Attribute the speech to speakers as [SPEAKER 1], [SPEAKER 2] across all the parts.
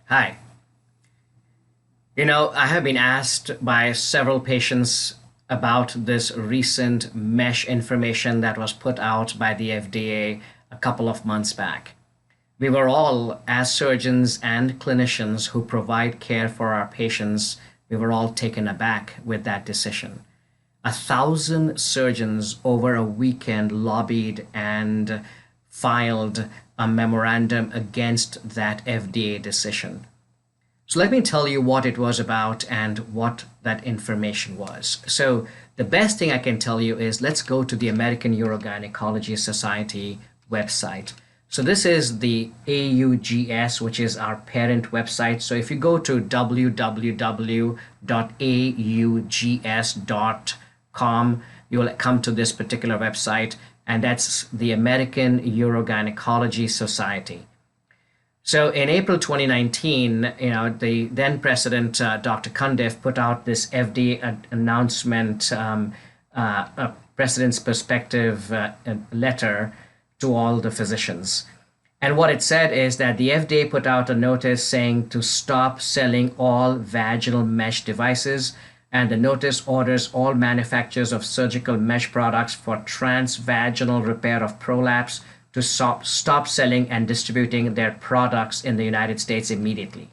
[SPEAKER 1] Hi. I have been asked by several patients about this recent mesh information that was put out by the FDA a couple of months back. We were all, as surgeons and clinicians who provide care for our patients, we were all taken aback with that decision. 1,000 surgeons over a weekend lobbied and filed a memorandum against that FDA decision. So let me tell you what it was about and what that information was. So the best thing I can tell you is let's go to the American Urogynecology Society website. So this is the AUGS, which is our parent website. So if you go to www.augs.com, you'll come to this particular website, and that's the American Urogynecology Society. So in April 2019, the then President Dr. Cundiff put out this FDA announcement, a President's Perspective letter to all the physicians. And what it said is that the FDA put out a notice saying to stop selling all vaginal mesh devices, and the notice orders all manufacturers of surgical mesh products for transvaginal repair of prolapse to stop selling and distributing their products in the United States immediately.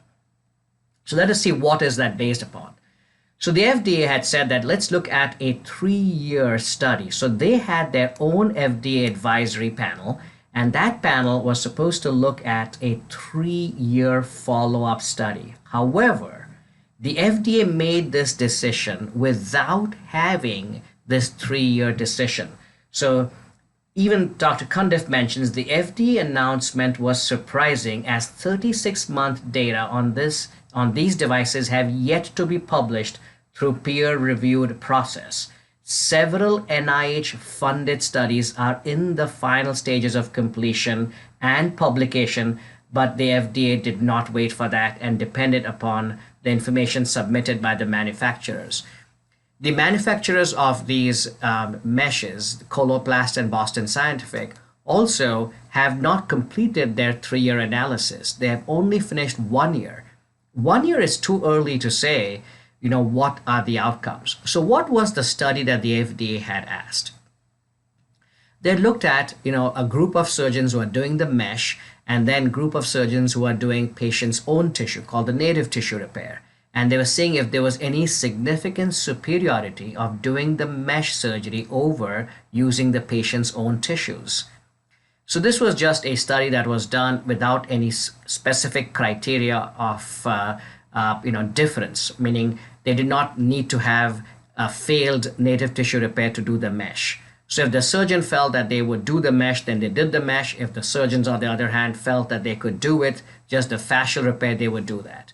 [SPEAKER 1] So let us see what is that based upon. So the FDA had said that let's look at a 3-year study. So they had their own FDA advisory panel, and that panel was supposed to look at a 3-year follow-up study. However, the FDA made this decision without having this 3-year decision. So even Dr. Cundiff mentions the FDA announcement was surprising, as 36-month data on these devices have yet to be published through peer-reviewed process. Several NIH-funded studies are in the final stages of completion and publication, but the FDA did not wait for that and depended upon the information submitted by the manufacturers. The manufacturers of these meshes, Coloplast and Boston Scientific, also have not completed their 3-year analysis. They have only finished 1 year. 1 year is too early to say, what are the outcomes. So what was the study that the FDA had asked? They looked at, a group of surgeons who are doing the mesh, and then group of surgeons who are doing patient's own tissue called the native tissue repair. And they were seeing if there was any significant superiority of doing the mesh surgery over using the patient's own tissues. So this was just a study that was done without any specific criteria of difference, meaning they did not need to have a failed native tissue repair to do the mesh. So if the surgeon felt that they would do the mesh, then they did the mesh. If the surgeons, on the other hand, felt that they could do it, just the fascial repair, they would do that.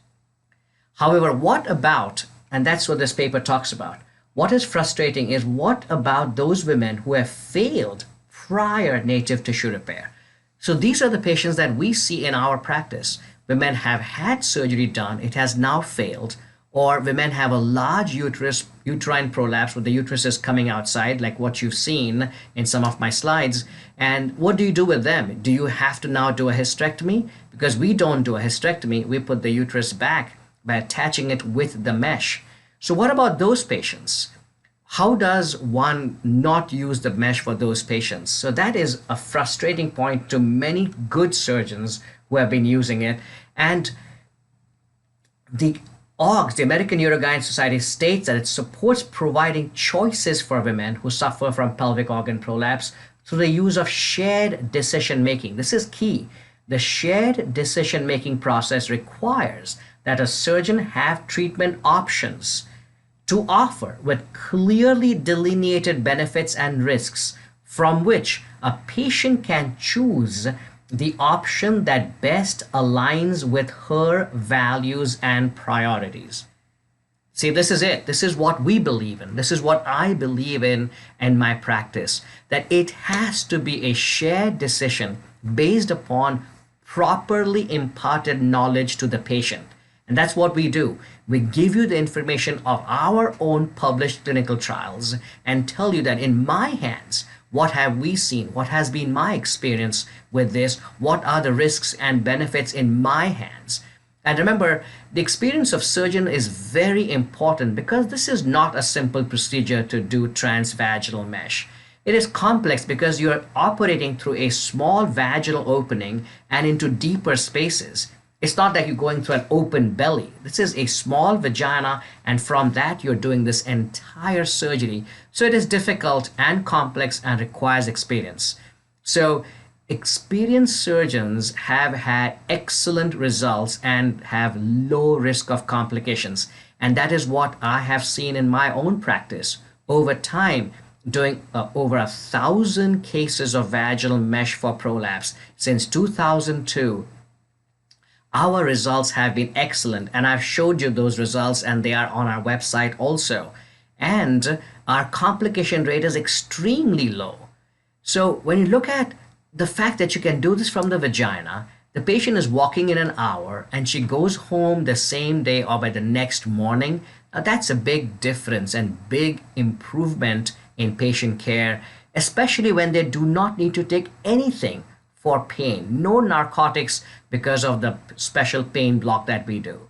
[SPEAKER 1] However, what about, and that's what this paper talks about, what is frustrating is what about those women who have failed prior native tissue repair? So these are the patients that we see in our practice. Women have had surgery done, it has now failed, or women have a large uterine prolapse where the uterus is coming outside, like what you've seen in some of my slides. And what do you do with them? Do you have to now do a hysterectomy? Because we don't do a hysterectomy, we put the uterus back by attaching it with the mesh. So what about those patients? How does one not use the mesh for those patients? So that is a frustrating point to many good surgeons who have been using it. And the AUGS, the American Urogyn Society, states that it supports providing choices for women who suffer from pelvic organ prolapse through the use of shared decision making. This is key. The shared decision making process requires that a surgeon have treatment options to offer with clearly delineated benefits and risks, from which a patient can choose the option that best aligns with her values and priorities. See, this is it. This is what we believe in. This is what I believe in my practice, that it has to be a shared decision based upon properly imparted knowledge to the patient. And that's what we do. We give you the information of our own published clinical trials and tell you that in my hands, what have we seen? What has been my experience with this? What are the risks and benefits in my hands? And remember, the experience of surgeon is very important because this is not a simple procedure to do transvaginal mesh. It is complex because you are operating through a small vaginal opening and into deeper spaces. It's not like you're going through an open belly. This is a small vagina, and from that, you're doing this entire surgery. So it is difficult and complex and requires experience. So experienced surgeons have had excellent results and have low risk of complications. And that is what I have seen in my own practice over time, doing over 1,000 cases of vaginal mesh for prolapse since 2002. Our results have been excellent, and I've showed you those results, and they are on our website also. And our complication rate is extremely low. So when you look at the fact that you can do this from the vagina, the patient is walking in an hour and she goes home the same day or by the next morning. Now that's a big difference and big improvement in patient care, especially when they do not need to take anything for pain, no narcotics because of the special pain block that we do.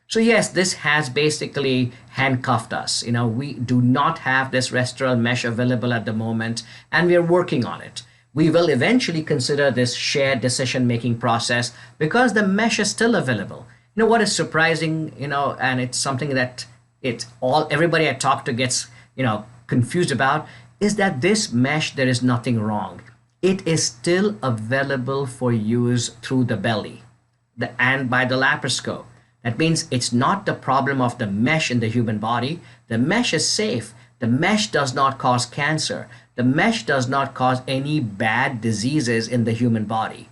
[SPEAKER 1] So yes, this has basically handcuffed us. We do not have this Restoral mesh available at the moment, and we are working on it. We will eventually consider this shared decision-making process because the mesh is still available. What is surprising, and it's something that everybody I talk to gets, confused about, is that this mesh, there is nothing wrong. It is still available for use through the belly and by the laparoscope. That means it's not the problem of the mesh in the human body. The mesh is safe. The mesh does not cause cancer. The mesh does not cause any bad diseases in the human body.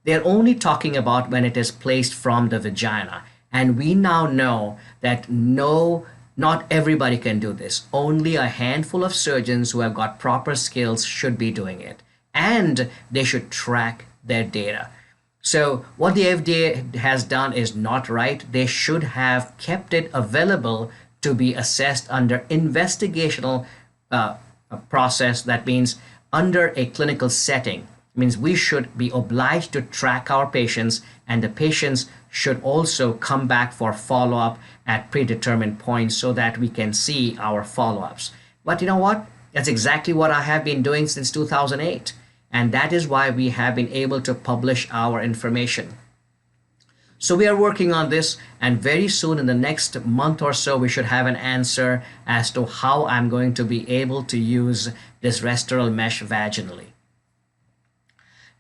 [SPEAKER 1] They're only talking about when it is placed from the vagina. And we now know that not everybody can do this. Only a handful of surgeons who have got proper skills should be doing it. And they should track their data. So what the FDA has done is not right. They should have kept it available to be assessed under investigational process. That means under a clinical setting. It means we should be obliged to track our patients, and the patients should also come back for follow-up at predetermined points so that we can see our follow-ups. But you know what? That's exactly what I have been doing since 2008. And that is why we have been able to publish our information. So we are working on this, and very soon in the next month or so, we should have an answer as to how I'm going to be able to use this Restoral mesh vaginally.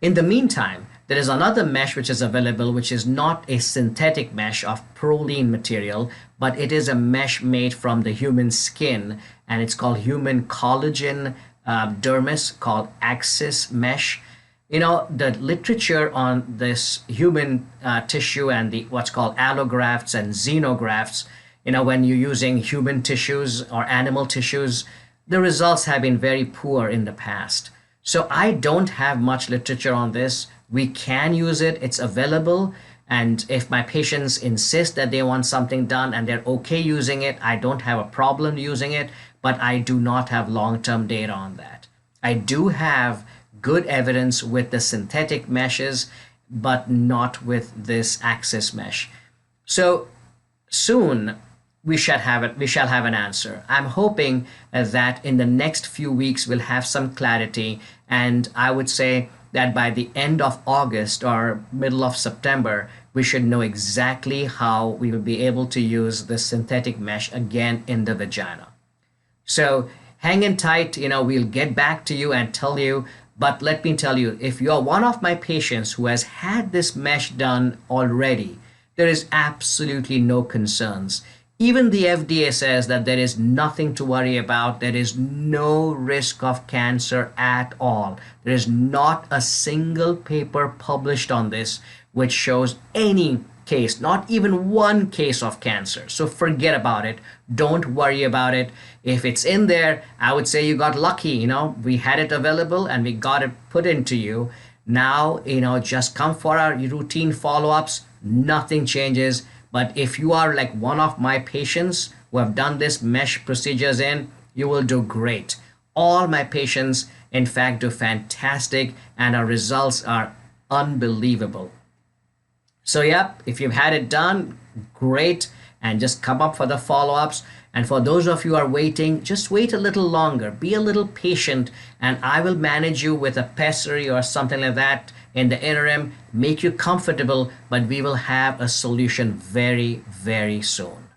[SPEAKER 1] In the meantime, there is another mesh which is available, which is not a synthetic mesh of Prolene material, but it is a mesh made from the human skin, and it's called human collagen dermis, called Axis mesh. The literature on this human tissue and the what's called allografts and xenografts, when you're using human tissues or animal tissues, the results have been very poor in the past. So I don't have much literature on this. We can use it, it's available. And if my patients insist that they want something done and they're okay using it, I don't have a problem using it, but I do not have long-term data on that. I do have good evidence with the synthetic meshes, but not with this Axis mesh. So soon we shall have an answer. I'm hoping that in the next few weeks we'll have some clarity, and I would say that by the end of August or middle of September, we should know exactly how we will be able to use the synthetic mesh again in the vagina. So hang in tight, we'll get back to you and tell you. But let me tell you, if you're one of my patients who has had this mesh done already, there is absolutely no concerns. Even the FDA says that there is nothing to worry about. There is no risk of cancer at all. There is not a single paper published on this which shows any case, not even one case of cancer. So forget about it. Don't worry about it. If it's in there, I would say you got lucky. We had it available and we got it put into you. Now, just come for our routine follow-ups. Nothing changes. But if you are like one of my patients who have done this mesh procedures you will do great. All my patients, in fact, do fantastic, and our results are unbelievable. So, yep, if you've had it done, great, and just come up for the follow ups. And for those of you who are waiting, just wait a little longer, be a little patient, and I will manage you with a pessary or something like that in the interim, make you comfortable, but we will have a solution very, very soon.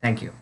[SPEAKER 1] Thank you.